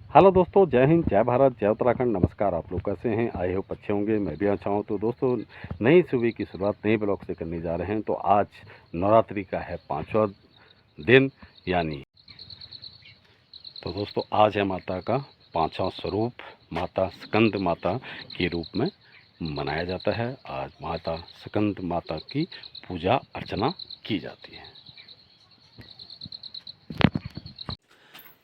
Hello दोस्तों, जय हिंद, जय भारत, जय उत्तराखंड। नमस्कार। आप लोग कैसे हैं? आई होप अच्छे होंगे। मैं भी अच्छा हूँ। तो दोस्तों, नई सुबह की शुरुआत नए ब्लॉग से करने जा रहे हैं। तो आज नवरात्रि का है 5वां दिन यानी। तो दोस्तों, आज है माता का 5वां स्वरूप, माता स्कंद माता के रूप में मनाया जाता है। आज माता स्कंद माता की पूजा अर्चना की जाती है।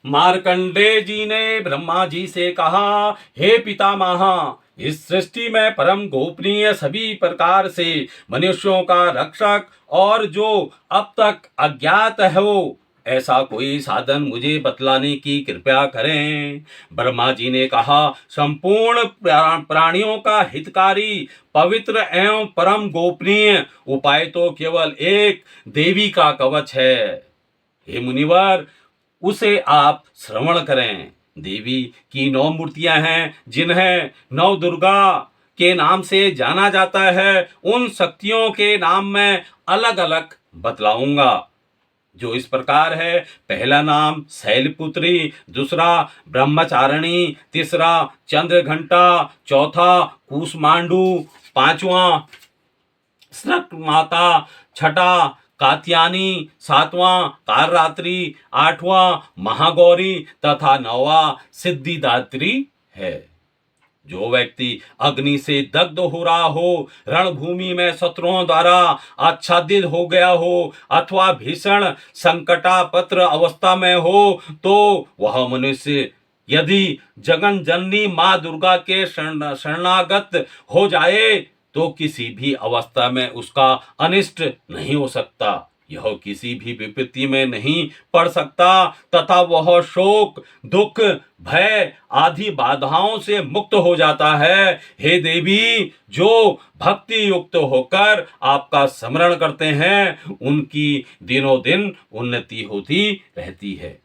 मार्कंडेय जी ने ब्रह्मा जी से कहा, हे पितामह, इस सृष्टि में परम गोपनीय सभी प्रकार से मनुष्यों का रक्षक और जो अब तक अज्ञात हो ऐसा कोई साधन मुझे बतलाने की कृपा करें। ब्रह्मा जी ने कहा, संपूर्ण प्राणियों का हितकारी पवित्र एवं परम गोपनीय उपाय तो केवल एक देवी का कवच है। हे मुनिवर, उसे आप श्रवण करें। देवी की 9 मूर्तियां हैं जिन्हें 9 दुर्गा के नाम से जाना जाता है। उन शक्तियों के नाम मैं अलग अलग बतलाऊंगा, जो इस प्रकार है। पहला नाम शैलपुत्री, दूसरा ब्रह्मचारिणी, तीसरा चंद्रघंटा, चौथा कूष्मांडू, पांचवा स्नक माता, छठा कात्यानी, सातवां कालरात्रि, आठवां महागौरी तथा नौवां सिद्धिदात्री है। जो व्यक्ति अग्नि से दग्ध हो रहा हो, रणभूमि में शत्रुओं द्वारा आच्छादित हो गया हो अथवा भीषण संकटापत्र अवस्था में हो, तो वह मनुष्य यदि जगन जननी मां दुर्गा के शरणागत हो जाए तो किसी भी अवस्था में उसका अनिष्ट नहीं हो सकता। यह किसी भी विपत्ति में नहीं पड़ सकता तथा वह शोक, दुख, भय आदि बाधाओं से मुक्त हो जाता है। हे देवी, जो भक्ति युक्त होकर आपका स्मरण करते हैं उनकी दिनों दिन उन्नति होती रहती है।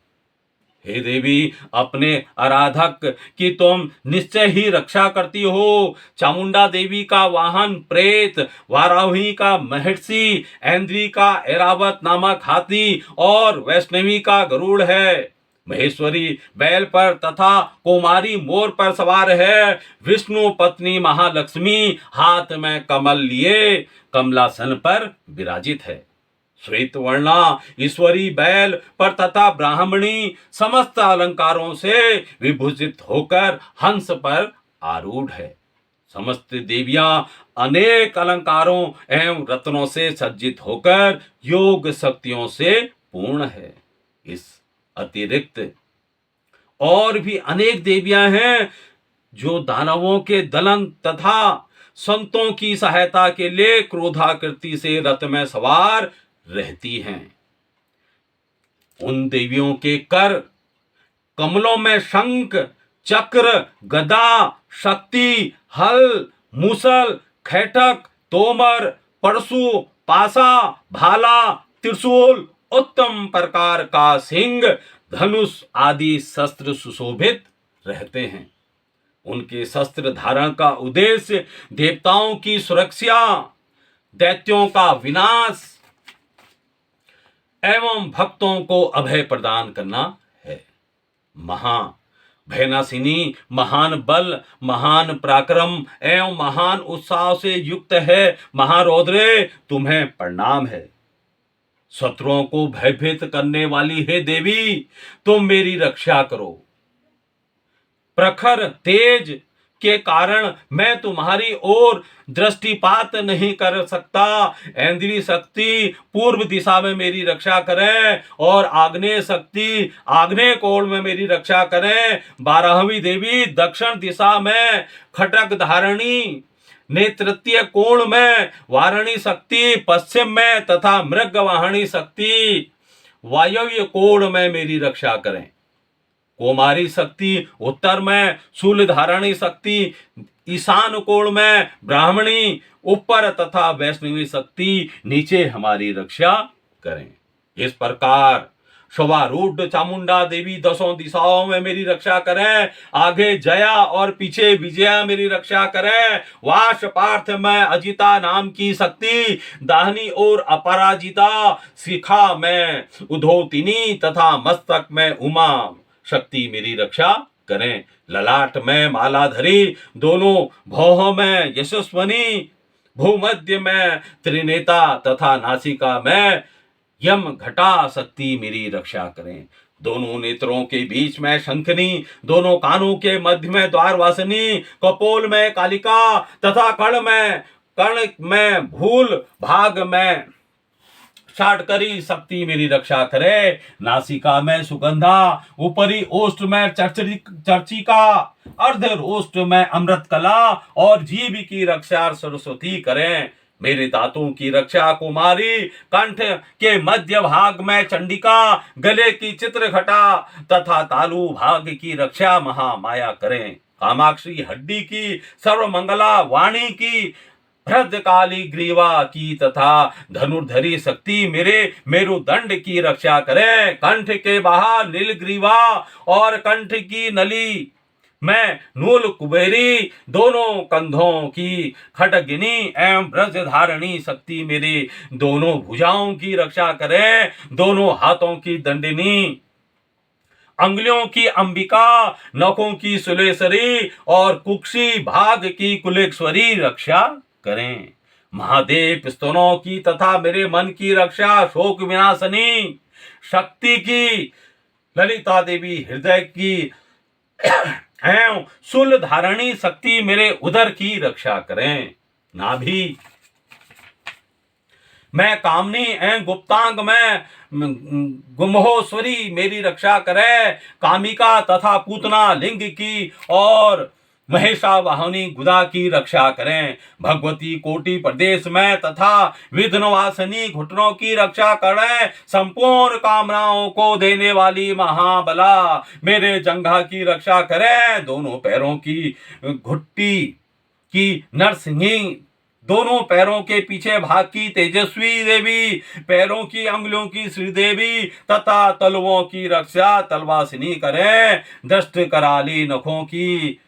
हे देवी, अपने आराधक की तुम निश्चय ही रक्षा करती हो। चामुंडा देवी का वाहन प्रेत, वाराही का महर्षि, ऐन्द्री का ऐरावत नामक हाथी और वैष्णवी का गरुड़ है। महेश्वरी बैल पर तथा कुमारी मोर पर सवार है। विष्णु पत्नी महालक्ष्मी हाथ में कमल लिए कमलासन पर विराजित है। श्वेत वर्णा ईश्वरी बैल पर तथा ब्राह्मणी समस्त अलंकारों से विभूषित होकर हंस पर आरूढ़ है। समस्त देवियां अनेक अलंकारों एवं रत्नों से सज्जित होकर योग शक्तियों से पूर्ण है। इस अतिरिक्त और भी अनेक देवियां हैं जो दानवों के दलन तथा संतों की सहायता के लिए क्रोधाकृति से रथ में सवार रहती हैं। उन देवियों के कर कमलों में शंख, चक्र, गदा, शक्ति, हल, मूसल, खैटक, तोमर, परशु, पासा, भाला, त्रिशूल, उत्तम प्रकार का सिंह, धनुष आदि शस्त्र सुशोभित रहते हैं। उनके शस्त्र धारण का उद्देश्य देवताओं की सुरक्षा, दैत्यों का विनाश एवं भक्तों को अभय प्रदान करना है। महा भयनाशिनी महान बल, महान पराक्रम एवं महान उत्साह से युक्त है। महारौद्रे, तुम्हें प्रणाम है। शत्रुओं को भयभीत करने वाली है देवी, तुम मेरी रक्षा करो। प्रखर तेज के कारण मैं तुम्हारी ओर दृष्टिपात नहीं कर सकता। ऐन्द्री शक्ति पूर्व दिशा में मेरी रक्षा करें और आग्नेय शक्ति आग्नेय कोण में मेरी रक्षा करें। 12वीं देवी दक्षिण दिशा में खटक धारणी, नेतृत्य कोण में वारणी शक्ति पश्चिम में तथा मृगवाहिनी शक्ति वायव्य कोण में मेरी रक्षा करें। कुमारी शक्ति उत्तर में, शूल धारणी शक्ति ईशान कोण में, ब्राह्मणी ऊपर तथा वैष्णवी शक्ति नीचे हमारी रक्षा करें। इस प्रकार शोभारूढ़ चामुंडा देवी 10 दिशाओं में मेरी रक्षा करें। आगे जया और पीछे विजया मेरी रक्षा करें। वाश पार्थ में अजिता नाम की शक्ति, दाहिनी ओर अपराजिता, शिखा में उधोतिनी तथा मस्तक में उमा शक्ति मेरी रक्षा करें। ललाट में माला धरी, दोनों भौहों में यशस्वनी, भूमध्य में त्रिनेता तथा नासिका में यम घटा शक्ति मेरी रक्षा करें। दोनों नेत्रों के बीच में शंखनी, दोनों कानों के मध्य में द्वारवासिनी, कपोल में कालिका तथा कर्ण में भूल, भाग में षाटकरी शक्ति मेरी रक्षा करे। नासिका में सुगंधा, ऊपरी ओष्ठ में चर्चिका, अर्ध ओष्ठ में अमृत कला और जीभ की रक्षा सरस्वती करें। मेरे दांतों की रक्षा कुमारी, कंठ के मध्य भाग में चंडिका, गले की चित्रघटा तथा तालु भाग की रक्षा महामाया करें। कामाक्षी हड्डी की, सर्वमंगला वाणी की, भद्रकाली ग्रीवा की तथा धनुर्धरी शक्ति मेरे मेरुदंड की रक्षा करे। कंठ के बाहर नीलग्रीवा और कंठ की नली में नूल कुबेरी, दोनों कंधों की खटगिनी एवं ब्रज धारणी शक्ति मेरे दोनों भुजाओं की रक्षा करे। दोनों हाथों की दंडिनी, अंगुलियों की अंबिका, नखों की सुलेश्वरी और कुक्षी भाग की कुलेश्वरी रक्षा करें। महादेव स्तनों की तथा मेरे मन की रक्षा शोक विनाशनी शक्ति की, ललिता देवी हृदय की एवं शूल धारणी शक्ति मेरे उदर की रक्षा करें। नाभि मैं कामनी एवं गुप्तांग में गुम्होश्वरी मेरी रक्षा करे। कामिका तथा पूतना लिंग की और महेशावाहिनी गुदा की रक्षा करें। भगवती कोटि प्रदेश में तथा विघ्नवासिनी घुटनों की रक्षा करें। संपूर्ण कामनाओं को देने वाली महाबला मेरे जंघा की रक्षा करें। दोनों पैरों की घुट्टी की नरसिंही, दोनों पैरों के पीछे भाग की तेजस्वी देवी, पैरों की अंगुलियों की श्रीदेवी तथा तलवों की रक्षा तलवासिनी करें। दष्ट कराली नखों की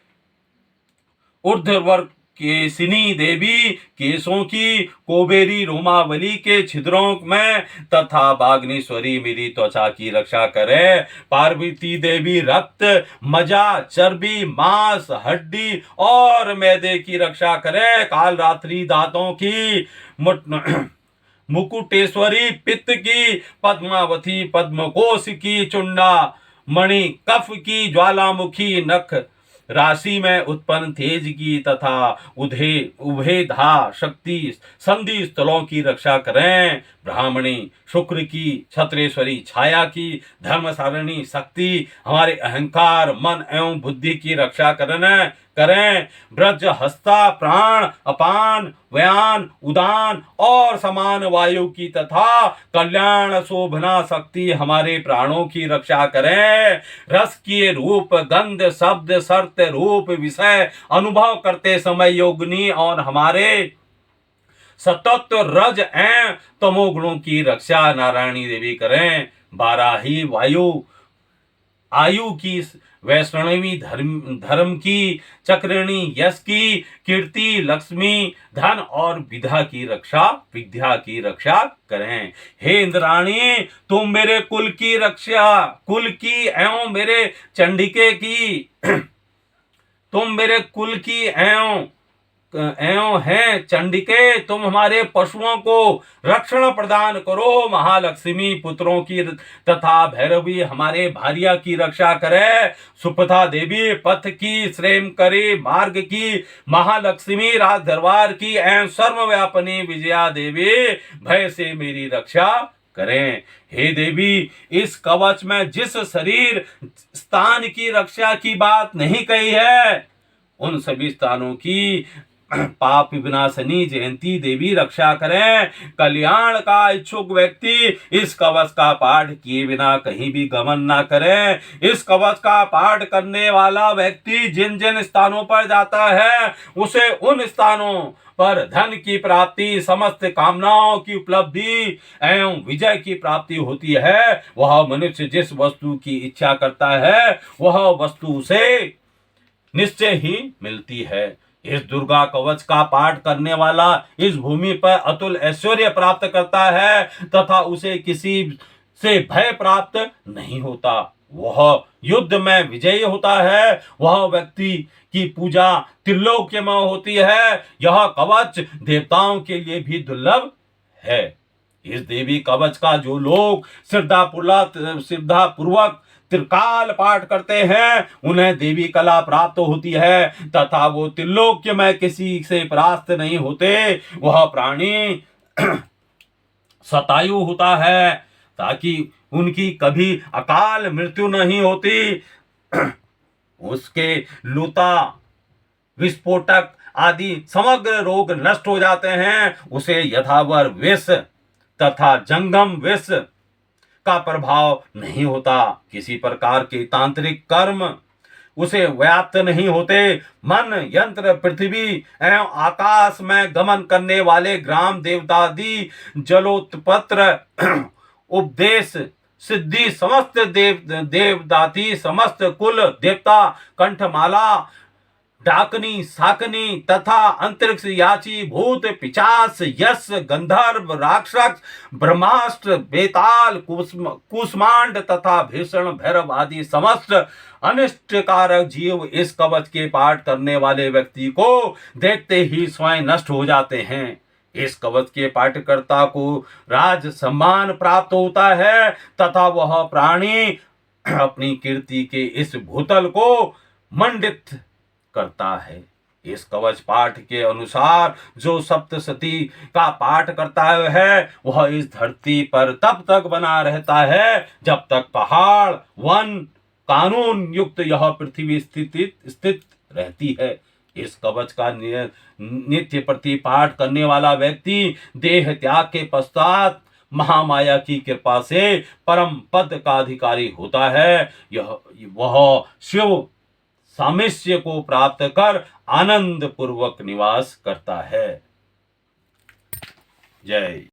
ऊर्ध्वर केसिनी देवी, केसों की कोबेरी रोमावली के छिद्रों में तथा बाग्नेश्वरी मेरी त्वचा की रक्षा करे। पार्वती देवी रक्त, मजा, चर्बी, मांस, हड्डी और मैदे की रक्षा करे। काल रात्रि दांतों की मुकुटेश्वरी, पित्त की पद्मावती, पद्मकोश की चुंडा, मणि कफ की ज्वालामुखी, नख राशि में उत्पन्न तेज की तथा उभेधा शक्ति संधि स्थलों की रक्षा करें। ब्राह्मणी शुक्र की, छत्रेश्वरी छाया की, धर्मसारिणी शक्ति हमारे अहंकार, मन एवं बुद्धि की रक्षा करें। ब्रज हस्ता प्राण, अपान, व्यान, उदान और समान वायु की तथा कल्याण शोभना शक्ति हमारे प्राणों की रक्षा करें। रस की रूप, गंध, शब्द, शर्त, रूप, विषय अनुभव करते समय योगिनी और हमारे सतत्व, रज एवं तमोगुणों की रक्षा नारायणी देवी करें। बाराही वायु, आयु की, वैष्णवी धर्म की, चक्रिणी यश की, कीर्ति, लक्ष्मी, धन और विद्या की रक्षा करें। हे इंद्राणी, तुम मेरे कुल की एवं मेरे चंडिके की तुम मेरे कुल की एवं हैं चंडिके, तुम हमारे पशुओं को रक्षण प्रदान करो। महालक्ष्मी पुत्रों की तथा भैरवी हमारे भार्या की रक्षा करे। सुपथा देवी पथ की, श्रेम करे मार्ग की, महालक्ष्मी राज दरबार की एवं सर्वव्यापिनी विजया देवी भय से मेरी रक्षा करें। हे देवी, इस कवच में जिस शरीर स्थान की रक्षा की बात नहीं कही है, उन सभी स्थानों की पाप विनाशनी जयंती देवी रक्षा करें। कल्याण का इच्छुक व्यक्ति इस कवच का पाठ किए बिना कहीं भी गमन ना करें। इस कवच का पाठ करने वाला व्यक्ति जिन जिन स्थानों पर जाता है, उसे उन स्थानों पर धन की प्राप्ति, समस्त कामनाओं की उपलब्धि एवं विजय की प्राप्ति होती है। वह मनुष्य जिस वस्तु की इच्छा करता है, वह वस्तु उसे निश्चय ही मिलती है। इस दुर्गा कवच का पाठ करने वाला इस भूमि पर अतुल ऐश्वर्य प्राप्त करता है तथा उसे किसी से भय प्राप्त नहीं होता। वह युद्ध में विजयी होता है, वह व्यक्ति की पूजा त्रिलोक्य में होती है। यह कवच देवताओं के लिए भी दुर्लभ है। इस देवी कवच का जो लोग श्रद्धापूर्वक त्रिकाल पाठ करते हैं, उन्हें देवी कला प्राप्त होती है तथा वो त्रिलोक्य में किसी से परास्त नहीं होते। वह प्राणी शतायु होता है ताकि उनकी कभी अकाल मृत्यु नहीं होती। उसके लूता, विस्फोटक आदि समग्र रोग नष्ट हो जाते हैं। उसे यथावर विष तथा जंगम विष का प्रभाव नहीं होता। किसी प्रकार के तांत्रिक कर्म उसे व्याप्त नहीं होते। मन, यंत्र, पृथ्वी एवं आकाश में गमन करने वाले ग्राम देवतादि जलोत्पत्र उपदेश सिद्धि समस्त देवदाती समस्त कुल देवता कंठमाला डाकनी साकनी तथा अंतरिक्ष याची भूत पिचास यश गंधर्व राक्षस ब्रह्मास्त्र बेताल कुष्मांड तथा भीषण भैरव आदि समस्त अनिष्टकारक जीव इस कवच के पाठ करने वाले व्यक्ति को देखते ही स्वयं नष्ट हो जाते हैं। इस कवच के पाठकर्ता को राज सम्मान प्राप्त होता है तथा वह प्राणी अपनी कीर्ति के इस भूतल को मंडित करता है। इस कवच पाठ के अनुसार जो सप्तशती का पाठ करता है वह इस धरती पर तब तक बना रहता है जब तक पहाड़, वन, कानून युक्त यह पृथ्वी स्थित रहती है। इस कवच का नित्य प्रति पाठ करने वाला व्यक्ति देह त्याग के पश्चात महामाया की कृपा से परम पद का अधिकारी होता है। वह शिव सामिष्य को प्राप्त कर आनंद पूर्वक निवास करता है। जय।